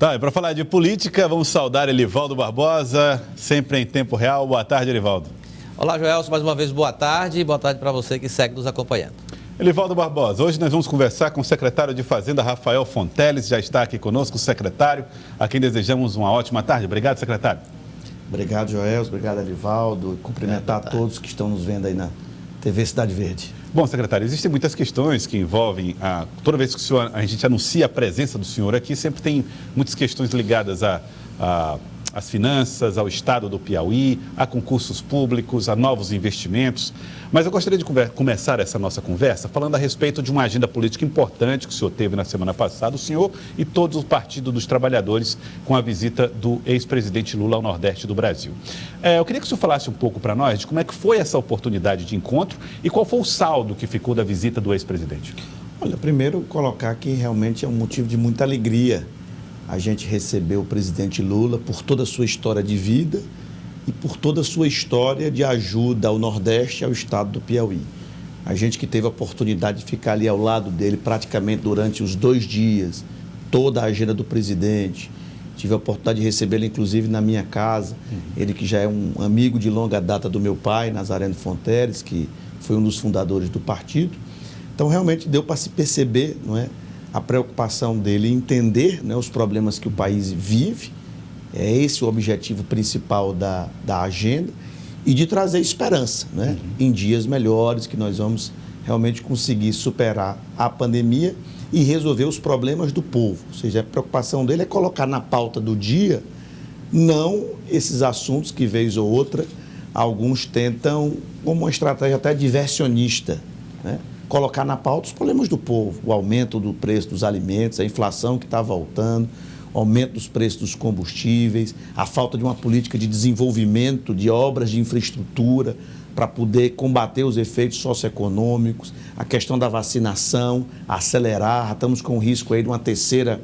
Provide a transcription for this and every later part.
Tá, e para falar de política, vamos saudar Elivaldo Barbosa, sempre em tempo real. Boa tarde, Elivaldo. Olá, Joelson, mais uma vez boa tarde e boa tarde para você que segue nos acompanhando. Elivaldo Barbosa, hoje nós vamos conversar com o secretário de Fazenda, Rafael Fonteles, já está aqui conosco, o secretário, a quem desejamos uma ótima tarde. Obrigado, secretário. Obrigado, Joelson, obrigado, Elivaldo, e cumprimentar a todos que estão nos vendo aí na TV Cidade Verde. Bom, secretário, existem muitas questões que envolvem, toda vez que a gente anuncia a presença do senhor aqui, sempre tem muitas questões ligadas às finanças, ao estado do Piauí, a concursos públicos, a novos investimentos. Mas eu gostaria de começar essa nossa conversa falando a respeito de uma agenda política importante que o senhor teve na semana passada, o senhor e todo o Partido dos Trabalhadores, com a visita do ex-presidente Lula ao Nordeste do Brasil. Eu queria que o senhor falasse um pouco para nós de como é que foi essa oportunidade de encontro e qual foi o saldo que ficou da visita do ex-presidente. Olha, primeiro colocar que realmente é um motivo de muita alegria a gente receber o presidente Lula por toda a sua história de vida e por toda a sua história de ajuda ao Nordeste e ao estado do Piauí. A gente que teve a oportunidade de ficar ali ao lado dele praticamente durante os 2 dias, toda a agenda do presidente. Tive a oportunidade de recebê-lo, inclusive, na minha casa. Ele que já é um amigo de longa data do meu pai, Nazareno Fonteles, que foi um dos fundadores do partido. Então, realmente deu para se perceber, não é, a preocupação dele em entender, né, os problemas que o país vive. É esse o objetivo principal da agenda e de trazer esperança, né, em dias melhores, que nós vamos realmente conseguir superar a pandemia e resolver os problemas do povo. Ou seja, a preocupação dele é colocar na pauta do dia, não esses assuntos que, vez ou outra, alguns tentam, como uma estratégia até diversionista, né, colocar na pauta os problemas do povo, o aumento do preço dos alimentos, a inflação que está voltando, o aumento dos preços dos combustíveis, a falta de uma política de desenvolvimento de obras de infraestrutura para poder combater os efeitos socioeconômicos, a questão da vacinação, acelerar, estamos com o risco aí de uma terceira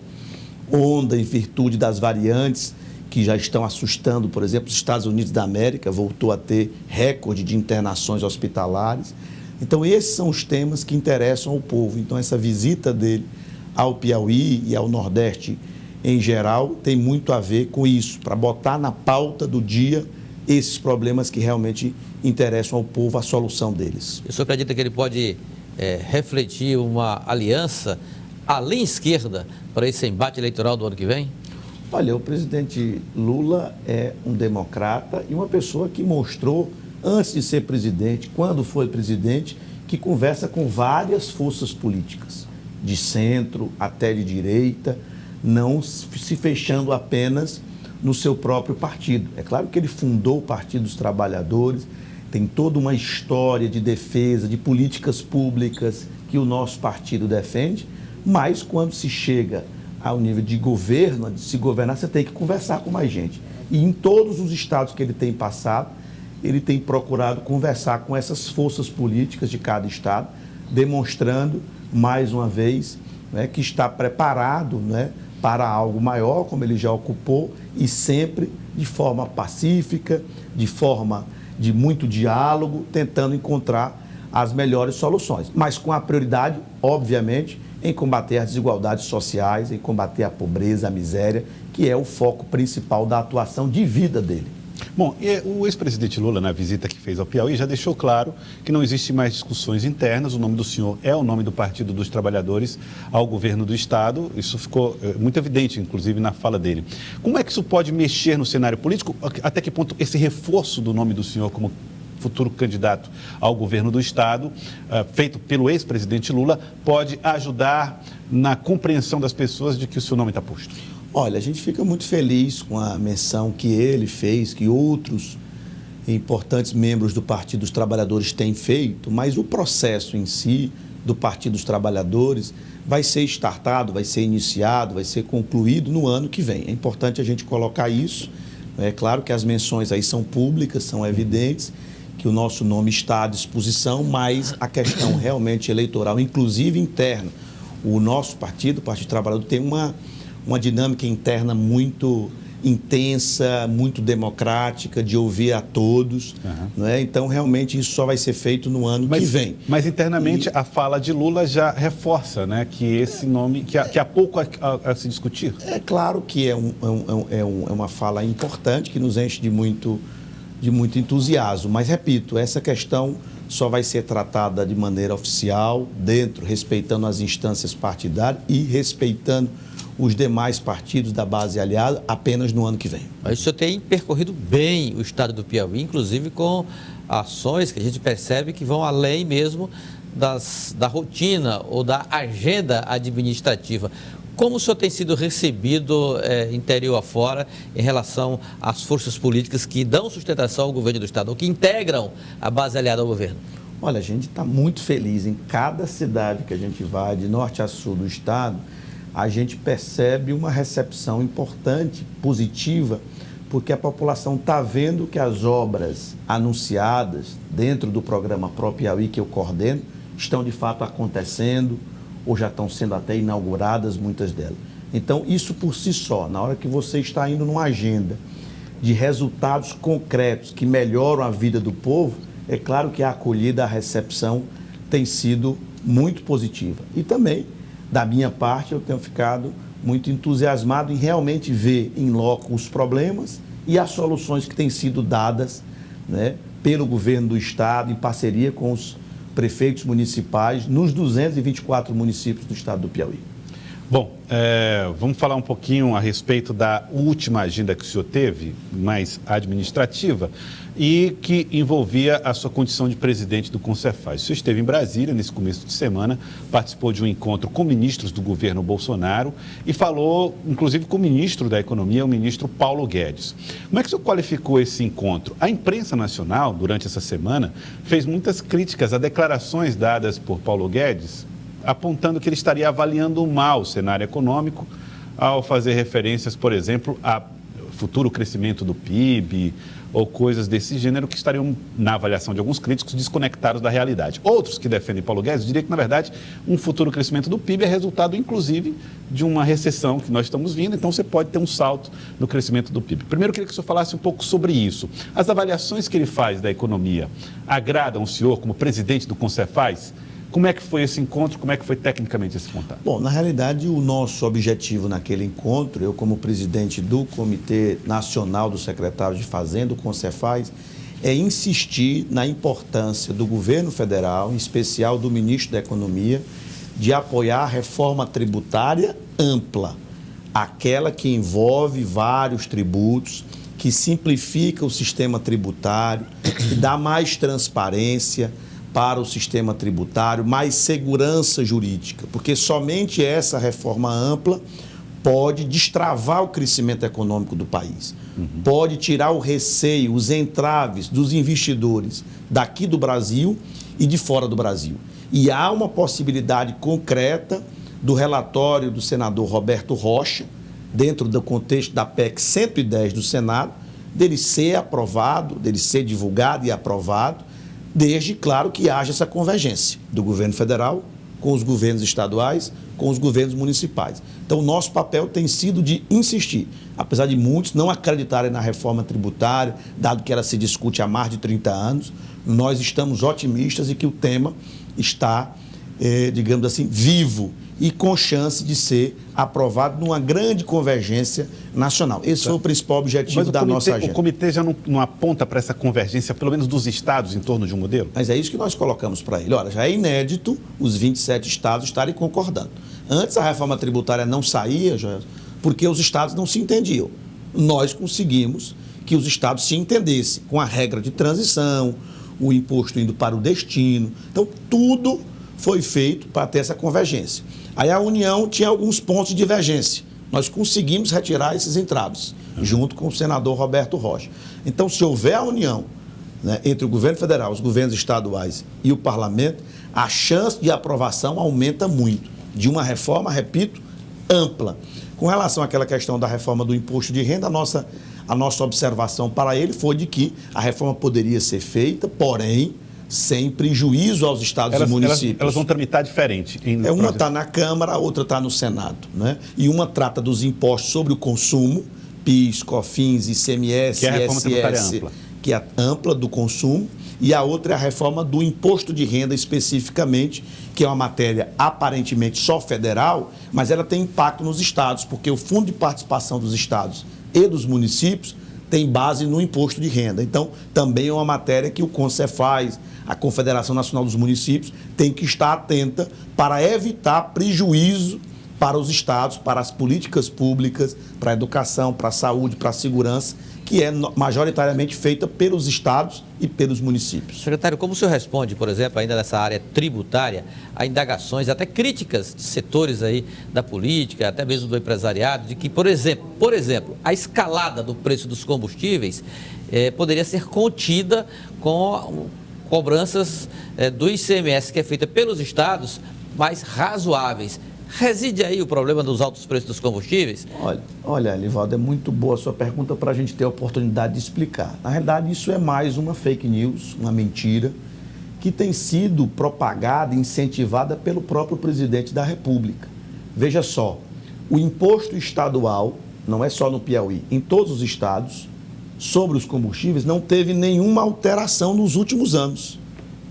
onda em virtude das variantes que já estão assustando, por exemplo, os Estados Unidos da América, voltou a ter recorde de internações hospitalares. Então, esses são os temas que interessam ao povo. Então, essa visita dele ao Piauí e ao Nordeste em geral tem muito a ver com isso, para botar na pauta do dia esses problemas que realmente interessam ao povo, a solução deles. O senhor acredita que ele pode refletir uma aliança além esquerda para esse embate eleitoral do ano que vem? Olha, o presidente Lula é um democrata e uma pessoa que mostrou, antes de ser presidente, quando foi presidente, que conversa com várias forças políticas, de centro até de direita, não se fechando apenas no seu próprio partido. É claro que ele fundou o Partido dos Trabalhadores, tem toda uma história de defesa, de políticas públicas que o nosso partido defende, mas quando se chega ao nível de governo, de se governar, você tem que conversar com mais gente. E em todos os estados que ele tem passado, ele tem procurado conversar com essas forças políticas de cada estado, demonstrando, mais uma vez, né, que está preparado, né, para algo maior, como ele já ocupou, e sempre de forma pacífica, de forma de muito diálogo, tentando encontrar as melhores soluções. Mas com a prioridade, obviamente, em combater as desigualdades sociais, em combater a pobreza, a miséria, que é o foco principal da atuação de vida dele. Bom, e o ex-presidente Lula, na visita que fez ao Piauí, já deixou claro que não existe mais discussões internas, o nome do senhor é o nome do Partido dos Trabalhadores ao governo do Estado, isso ficou muito evidente, inclusive, na fala dele. Como é que isso pode mexer no cenário político? Até que ponto esse reforço do nome do senhor como futuro candidato ao governo do Estado, feito pelo ex-presidente Lula, pode ajudar na compreensão das pessoas de que o seu nome está posto? Olha, a gente fica muito feliz com a menção que ele fez, que outros importantes membros do Partido dos Trabalhadores têm feito, mas o processo em si do Partido dos Trabalhadores vai ser startado, vai ser iniciado, vai ser concluído no ano que vem. É importante a gente colocar isso. É claro que as menções aí são públicas, são evidentes, que o nosso nome está à disposição, mas a questão realmente eleitoral, inclusive interna, o nosso partido, o Partido dos Trabalhadores, tem uma dinâmica interna muito intensa, muito democrática, de ouvir a todos. Não é? Então, realmente, isso só vai ser feito no ano que vem. Mas internamente, a fala de Lula já reforça, né, que esse nome, que há pouco a se discutir. É claro que é uma fala importante, que nos enche de muito entusiasmo. Mas, repito, essa questão só vai ser tratada de maneira oficial, respeitando as instâncias partidárias e respeitando os demais partidos da base aliada apenas no ano que vem. Mas o senhor tem percorrido bem o estado do Piauí, inclusive com ações que a gente percebe que vão além mesmo da rotina ou da agenda administrativa. Como o senhor tem sido recebido interior afora em relação às forças políticas que dão sustentação ao governo do estado, ou que integram a base aliada ao governo? Olha, a gente está muito feliz em cada cidade que a gente vai, de norte a sul do estado. A gente percebe uma recepção importante, positiva, porque a população está vendo que as obras anunciadas dentro do programa Pro Piauí, que eu coordeno, estão de fato acontecendo, ou já estão sendo até inauguradas, muitas delas. Então, isso por si só, na hora que você está indo numa agenda de resultados concretos que melhoram a vida do povo, é claro que a acolhida, a recepção tem sido muito positiva. E também, da minha parte, eu tenho ficado muito entusiasmado em realmente ver em loco os problemas e as soluções que têm sido dadas, né, pelo governo do estado, em parceria com os prefeitos municipais, nos 224 municípios do estado do Piauí. Bom, vamos falar um pouquinho a respeito da última agenda que o senhor teve, mais administrativa, e que envolvia a sua condição de presidente do Concefaz. O senhor esteve em Brasília nesse começo de semana, participou de um encontro com ministros do governo Bolsonaro e falou, inclusive, com o ministro da Economia, o ministro Paulo Guedes. Como é que o senhor qualificou esse encontro? A imprensa nacional, durante essa semana, fez muitas críticas a declarações dadas por Paulo Guedes, apontando que ele estaria avaliando mal o cenário econômico ao fazer referências, por exemplo, a futuro crescimento do PIB ou coisas desse gênero que estariam, na avaliação de alguns críticos, desconectados da realidade. Outros que defendem Paulo Guedes diriam que, na verdade, um futuro crescimento do PIB é resultado, inclusive, de uma recessão que nós estamos vindo, então você pode ter um salto no crescimento do PIB. Primeiro, eu queria que o senhor falasse um pouco sobre isso. As avaliações que ele faz da economia agradam o senhor como presidente do Concefaz? Como é que foi esse encontro? Como é que foi tecnicamente esse contato? Bom, na realidade, o nosso objetivo naquele encontro, eu como presidente do Comitê Nacional dos Secretários de Fazenda, o Concefaz, é insistir na importância do governo federal, em especial do ministro da Economia, de apoiar a reforma tributária ampla, aquela que envolve vários tributos, que simplifica o sistema tributário, que dá mais transparência para o sistema tributário, mais segurança jurídica, porque somente essa reforma ampla pode destravar o crescimento econômico do país, pode tirar o receio, os entraves dos investidores daqui do Brasil e de fora do Brasil. E há uma possibilidade concreta do relatório do senador Roberto Rocha, dentro do contexto da PEC 110 do Senado, dele ser aprovado, dele ser divulgado e aprovado, desde, claro, que haja essa convergência do governo federal com os governos estaduais, com os governos municipais. Então, o nosso papel tem sido de insistir, apesar de muitos não acreditarem na reforma tributária, dado que ela se discute há mais de 30 anos, nós estamos otimistas e que o tema está, digamos assim, vivo e com chance de ser aprovado numa grande convergência nacional. Esse foi o principal objetivo da nossa agenda. O comitê já não aponta para essa convergência, pelo menos dos estados, em torno de um modelo? Mas é isso que nós colocamos para ele. Olha, já é inédito os 27 estados estarem concordando. Antes a reforma tributária não saía, porque os estados não se entendiam. Nós conseguimos que os estados se entendessem com a regra de transição, o imposto indo para o destino. Então, tudo foi feito para ter essa convergência. Aí a União tinha alguns pontos de divergência. Nós conseguimos retirar esses entraves, junto com o senador Roberto Rocha. Então, se houver a união, né, entre o governo federal, os governos estaduais e o parlamento, a chance de aprovação aumenta muito, de uma reforma, repito, ampla. Com relação àquela questão da reforma do imposto de renda, a nossa observação para ele foi de que a reforma poderia ser feita, porém, sem prejuízo aos estados e municípios. Elas vão tramitar diferente. Uma está na Câmara, a outra está no Senado, né? E uma trata dos impostos sobre o consumo, PIS, COFINS, ICMS, que é a reforma tributária ISS, ampla. que é a ampla do consumo, e a outra é a reforma do imposto de renda especificamente, que é uma matéria aparentemente só federal, mas ela tem impacto nos estados, porque o fundo de participação dos estados e dos municípios tem base no imposto de renda. Então, também é uma matéria que o CONCEFAZ, a Confederação Nacional dos Municípios, tem que estar atenta para evitar prejuízo para os estados, para as políticas públicas, para a educação, para a saúde, para a segurança, que é majoritariamente feita pelos estados e pelos municípios. Secretário, como o senhor responde, por exemplo, ainda nessa área tributária, a indagações, até críticas de setores aí da política, até mesmo do empresariado, de que, por exemplo, a escalada do preço dos combustíveis poderia ser contida com cobranças do ICMS, que é feita pelos estados, mais razoáveis. Reside aí o problema dos altos preços dos combustíveis? Olha, Elivaldo, é muito boa a sua pergunta para a gente ter a oportunidade de explicar. Na realidade, isso é mais uma fake news, uma mentira, que tem sido propagada e incentivada pelo próprio presidente da República. Veja só, o imposto estadual, não é só no Piauí, em todos os estados, sobre os combustíveis, não teve nenhuma alteração nos últimos anos.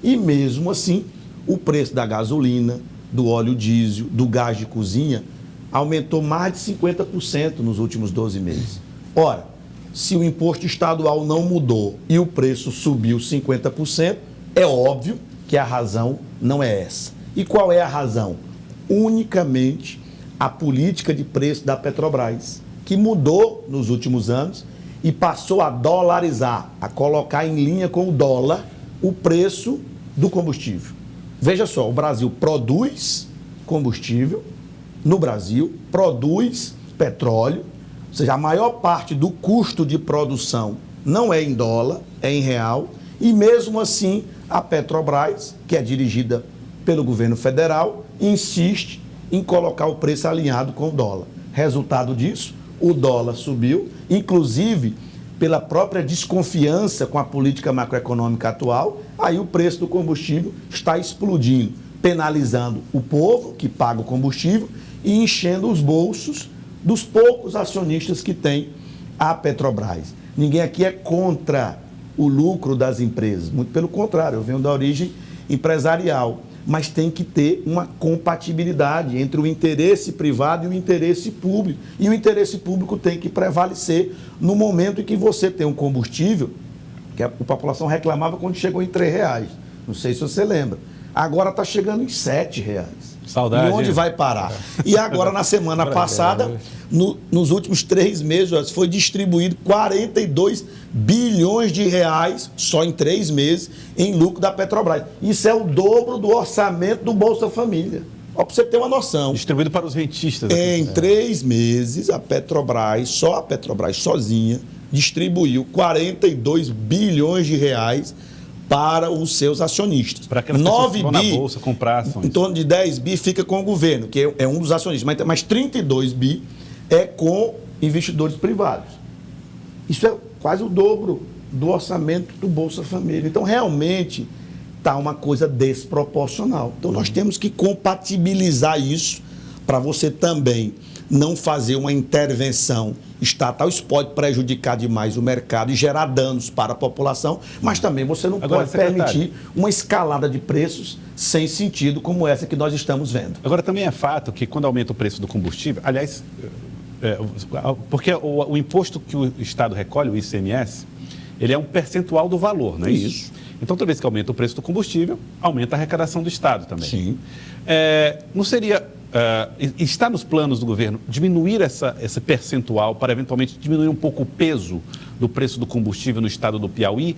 E mesmo assim, o preço da gasolina, do óleo diesel, do gás de cozinha, aumentou mais de 50% nos últimos 12 meses. Ora, se o imposto estadual não mudou e o preço subiu 50%, é óbvio que a razão não é essa. E qual é a razão? Unicamente a política de preço da Petrobras, que mudou nos últimos anos e passou a dolarizar, a colocar em linha com o dólar o preço do combustível. Veja só, o Brasil produz combustível, no Brasil, produz petróleo, ou seja, a maior parte do custo de produção não é em dólar, é em real, e mesmo assim a Petrobras, que é dirigida pelo governo federal, insiste em colocar o preço alinhado com o dólar. Resultado disso, o dólar subiu, inclusive pela própria desconfiança com a política macroeconômica atual, aí o preço do combustível está explodindo, penalizando o povo que paga o combustível e enchendo os bolsos dos poucos acionistas que tem a Petrobras. Ninguém aqui é contra o lucro das empresas, muito pelo contrário, eu venho da origem empresarial, mas tem que ter uma compatibilidade entre o interesse privado e o interesse público. E o interesse público tem que prevalecer no momento em que você tem um combustível, que a população reclamava quando chegou em R$3. Não sei se você lembra. Agora está chegando em R$7. Saudade. E onde vai parar? E agora, na semana passada, nos últimos 3 meses, foi distribuído 42 bilhões de reais, só em 3 meses, em lucro da Petrobras. Isso é o dobro do orçamento do Bolsa Família. Ó, para você ter uma noção. Distribuído para os rentistas. Em 3 meses, a Petrobras, só a Petrobras sozinha, distribuiu 42 bilhões de reais para os seus acionistas. Para aquelas pessoas que vão na bolsa comprar ações. Em torno de 10 bi fica com o governo, que é um dos acionistas, mas 32 bi é com investidores privados. Isso é quase o dobro do orçamento do Bolsa Família. Então, realmente, está uma coisa desproporcional. Então, nós temos que compatibilizar isso para você também não fazer uma intervenção estatal. Isso pode prejudicar demais o mercado e gerar danos para a população, mas também você não pode permitir uma escalada de preços sem sentido como essa que nós estamos vendo. Agora, também é fato que quando aumenta o preço do combustível, aliás, porque o imposto que o Estado recolhe, o ICMS, ele é um percentual do valor, não é isso? Então, toda vez que aumenta o preço do combustível, aumenta a arrecadação do Estado também. Sim. Não seria... está nos planos do governo diminuir esse percentual para eventualmente diminuir um pouco o peso do preço do combustível no estado do Piauí?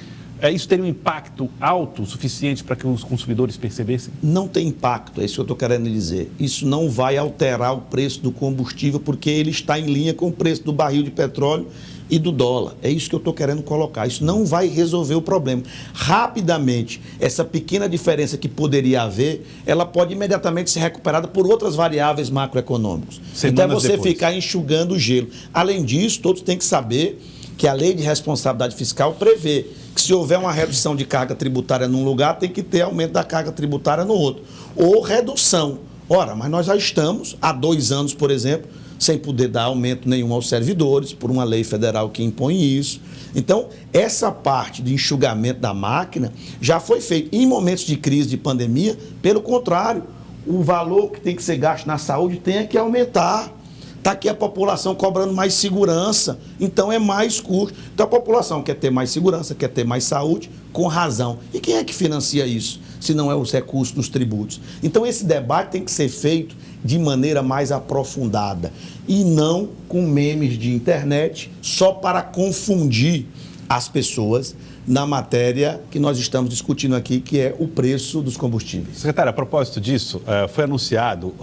Isso teria um impacto alto o suficiente para que os consumidores percebessem? Não tem impacto, é isso que eu estou querendo dizer. Isso não vai alterar o preço do combustível porque ele está em linha com o preço do barril de petróleo e do dólar. É isso que eu estou querendo colocar. Isso não vai resolver o problema. Rapidamente, essa pequena diferença que poderia haver, ela pode imediatamente ser recuperada por outras variáveis macroeconômicas. Então é você ficar enxugando o gelo. Além disso, todos têm que saber que a lei de responsabilidade fiscal prevê que se houver uma redução de carga tributária num lugar, tem que ter aumento da carga tributária no outro. Ou redução. Ora, mas nós já estamos, há 2 anos, por exemplo, sem poder dar aumento nenhum aos servidores, por uma lei federal que impõe isso. Então, essa parte de enxugamento da máquina já foi feita. Em momentos de crise, de pandemia, pelo contrário, o valor que tem que ser gasto na saúde tem que aumentar. Está aqui a população cobrando mais segurança, então é mais custo. Então a população quer ter mais segurança, quer ter mais saúde, com razão. E quem é que financia isso, se não é os recursos dos tributos? Então esse debate tem que ser feito de maneira mais aprofundada e não com memes de internet só para confundir as pessoas na matéria que nós estamos discutindo aqui, que é o preço dos combustíveis. Secretário, a propósito disso, foi anunciado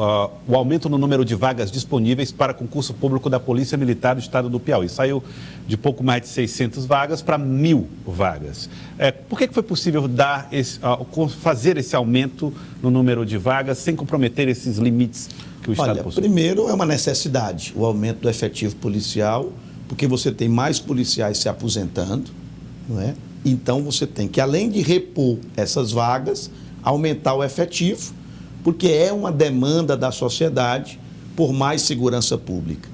o aumento no número de vagas disponíveis para concurso público da Polícia Militar do Estado do Piauí. Saiu de pouco mais de 600 vagas para 1.000 vagas. Por que foi possível fazer esse aumento no número de vagas sem comprometer esses limites que o Estado possui? Primeiro é uma necessidade, o aumento do efetivo policial, porque você tem mais policiais se aposentando, não é? Então, você tem que, além de repor essas vagas, aumentar o efetivo, porque é uma demanda da sociedade por mais segurança pública.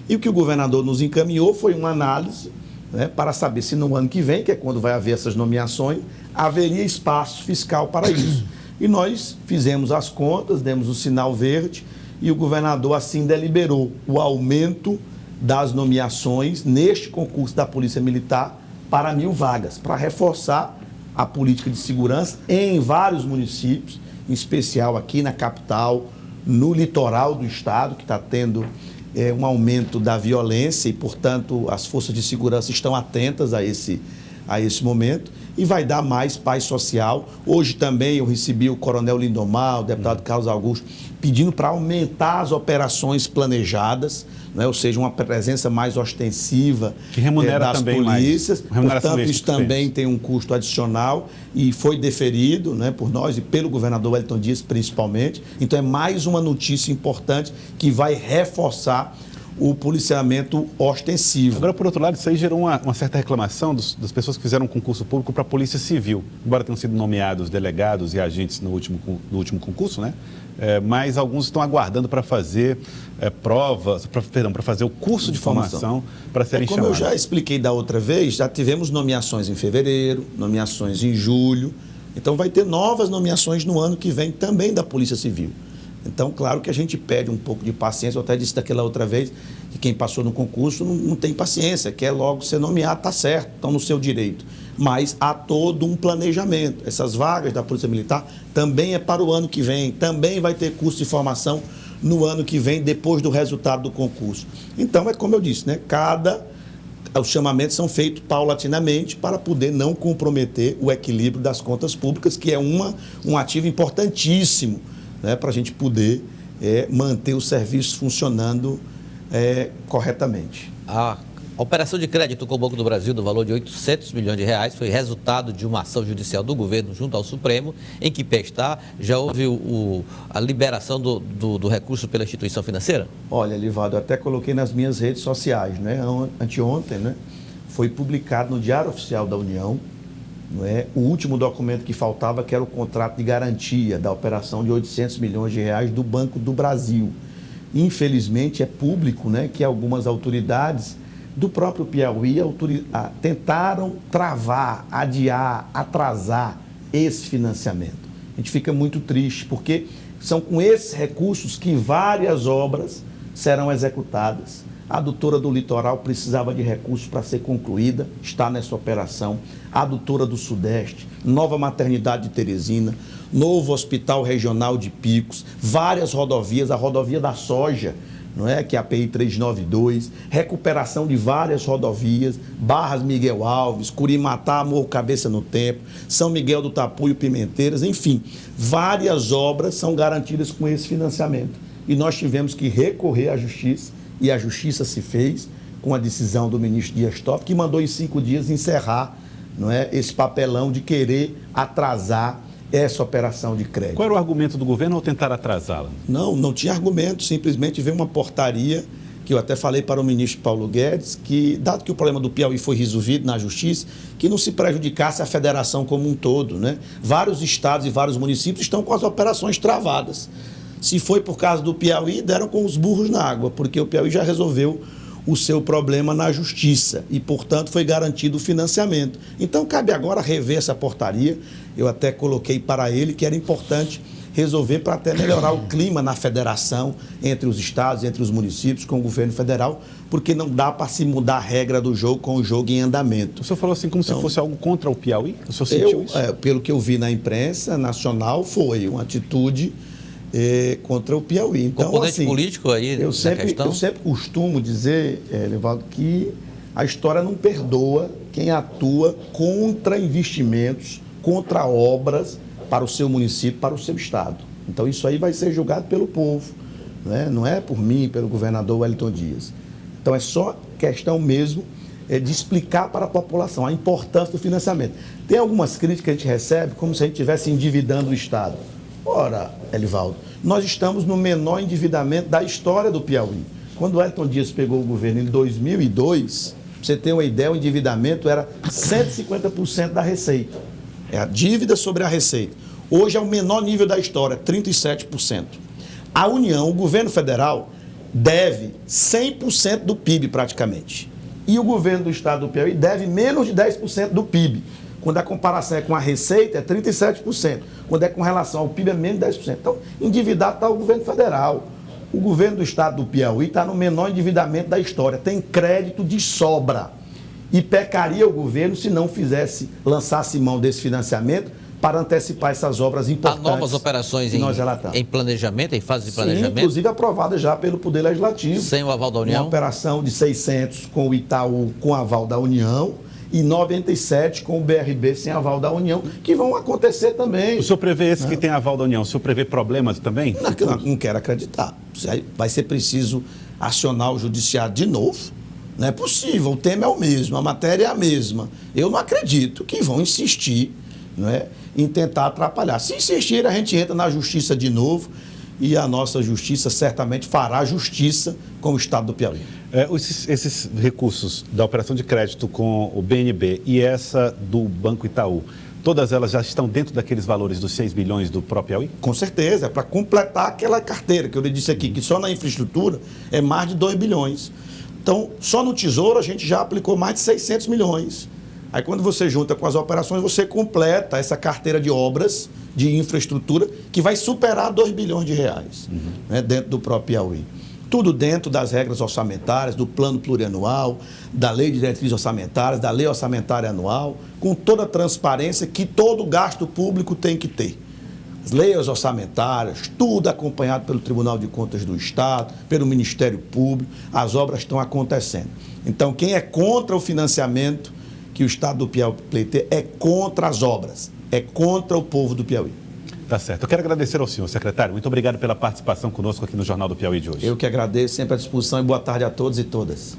E o que o governador nos encaminhou foi uma análise, né, para saber se no ano que vem, que é quando vai haver essas nomeações, haveria espaço fiscal para isso. E nós fizemos as contas, demos o sinal verde, e o governador assim deliberou o aumento das nomeações neste concurso da Polícia Militar para 1.000 vagas, para reforçar a política de segurança em vários municípios, em especial aqui na capital, no litoral do estado, que está tendo um aumento da violência e, portanto, as forças de segurança estão atentas a esse momento e vai dar mais paz social. Hoje também eu recebi o coronel Lindomar, o deputado Carlos Augusto, pedindo para aumentar as operações planejadas, né? Ou seja, uma presença mais ostensiva que remunera das também polícias. Portanto, isso extra também tem um custo adicional e foi deferido, né, por nós e pelo governador Wellington Dias principalmente. Então é mais uma notícia importante que vai reforçar o policiamento ostensivo. Agora, por outro lado, isso aí gerou uma certa reclamação das pessoas que fizeram um concurso público para a Polícia Civil, embora tenham sido nomeados delegados e agentes no último concurso, né? Mas alguns estão aguardando para fazer provas, para fazer o curso de formação para serem chamados. Como eu já expliquei da outra vez, já tivemos nomeações em fevereiro, nomeações em julho, então vai ter novas nomeações no ano que vem também da Polícia Civil. Então, claro que a gente pede um pouco de paciência, eu até disse daquela outra vez, que quem passou no concurso não tem paciência, quer logo ser nomeado, está certo, estão no seu direito. Mas há todo um planejamento. Essas vagas da Polícia Militar também é para o ano que vem, também vai ter curso de formação no ano que vem, depois do resultado do concurso. Então, é como eu disse, né? Os chamamentos são feitos paulatinamente para poder não comprometer o equilíbrio das contas públicas, que é um ativo importantíssimo, né, para a gente poder manter o serviço funcionando corretamente. A operação de crédito com o Banco do Brasil do valor de 800 milhões de reais foi resultado de uma ação judicial do governo junto ao Supremo, em que pé está? Já houve a liberação do recurso pela instituição financeira? Olha, Livaldo, eu até coloquei nas minhas redes sociais, né? Anteontem, né, foi publicado no Diário Oficial da União, não é, o último documento que faltava, que era o contrato de garantia da operação de 800 milhões de reais do Banco do Brasil. Infelizmente, é público, né, que algumas autoridades do próprio Piauí tentaram travar, adiar, atrasar esse financiamento. A gente fica muito triste, porque são com esses recursos que várias obras serão executadas. A adutora do litoral precisava de recursos para ser concluída, está nessa operação. A adutora do Sudeste, nova maternidade de Teresina, novo hospital regional de Picos, várias rodovias, a rodovia da soja, não é? Que é a PI 392, recuperação de várias rodovias, Barras Miguel Alves, Curimatá, Morro Cabeça no Tempo, São Miguel do Tapuio, Pimenteiras, enfim, várias obras são garantidas com esse financiamento. E nós tivemos que recorrer à Justiça, e a Justiça se fez com a decisão do ministro Dias Toffoli, que mandou em 5 dias encerrar, não é, esse papelão de querer atrasar essa operação de crédito. Qual era o argumento do governo ao tentar atrasá-la? Não tinha argumento, simplesmente veio uma portaria, que eu até falei para o ministro Paulo Guedes, que, dado que o problema do Piauí foi resolvido na Justiça, que não se prejudicasse a federação como um todo, né? Vários estados e vários municípios estão com as operações travadas. Se foi por causa do Piauí, deram com os burros na água, porque o Piauí já resolveu o seu problema na justiça e, portanto, foi garantido o financiamento. Então, cabe agora rever essa portaria. Eu até coloquei para ele que era importante resolver para até melhorar o clima na federação, entre os estados, entre os municípios, com o governo federal, porque não dá para se mudar a regra do jogo com o jogo em andamento. O senhor falou assim como se fosse algo contra o Piauí? O senhor sentiu isso? Pelo que eu vi na imprensa nacional, foi uma atitude contra o Piauí. Então, componente político aí eu na questão? Eu sempre costumo dizer, Evaldo, que a história não perdoa quem atua contra investimentos, contra obras para o seu município, para o seu estado. Então, isso aí vai ser julgado pelo povo, né? Não é por mim, pelo governador Wellington Dias. Então, é só questão mesmo de explicar para a população a importância do financiamento. Tem algumas críticas que a gente recebe como se a gente estivesse endividando o estado. Ora, Elivaldo, nós estamos no menor endividamento da história do Piauí. Quando o Wellington Dias pegou o governo em 2002, para você ter uma ideia, o endividamento era 150% da receita. É a dívida sobre a receita. Hoje é o menor nível da história, 37%. A União, o governo federal, deve 100% do PIB praticamente. E o governo do estado do Piauí deve menos de 10% do PIB. Quando a comparação é com a receita, é 37%. Quando é com relação ao PIB, é menos de 10%. Então, endividado está o governo federal. O governo do estado do Piauí está no menor endividamento da história. Tem crédito de sobra. E pecaria o governo se não lançasse mão desse financiamento para antecipar essas obras importantes. Há novas operações em planejamento, em fase de planejamento? Sim, inclusive aprovadas já pelo Poder Legislativo. Sem o aval da União? Uma operação de 600 com o Itaú com aval da União e 97 com o BRB sem aval da União, que vão acontecer também. O senhor prevê esse que tem aval da União? O senhor prevê problemas também? Não quero acreditar. Vai ser preciso acionar o judiciário de novo. Não é possível, o tema é o mesmo, a matéria é a mesma. Eu não acredito que vão insistir, não é, em tentar atrapalhar. Se insistir, a gente entra na justiça de novo e a nossa justiça certamente fará justiça com o estado do Piauí. Esses recursos da operação de crédito com o BNB e essa do Banco Itaú, todas elas já estão dentro daqueles valores dos 6 bilhões do próprio Piauí? Com certeza, é para completar aquela carteira que eu lhe disse aqui, que só na infraestrutura é mais de 2 bilhões. Então, só no Tesouro a gente já aplicou mais de 600 milhões. Aí, quando você junta com as operações, você completa essa carteira de obras, de infraestrutura, que vai superar 2 bilhões de reais, né, dentro do próprio Piauí. Tudo dentro das regras orçamentárias, do plano plurianual, da lei de diretrizes orçamentárias, da lei orçamentária anual, com toda a transparência que todo gasto público tem que ter. As leis orçamentárias, tudo acompanhado pelo Tribunal de Contas do Estado, pelo Ministério Público, as obras estão acontecendo. Então, quem é contra o financiamento que o Estado do Piauí pleiteia é contra as obras, é contra o povo do Piauí. Tá certo. Eu quero agradecer ao senhor, secretário. Muito obrigado pela participação conosco aqui no Jornal do Piauí de hoje. Eu que agradeço, sempre à disposição e boa tarde a todos e todas.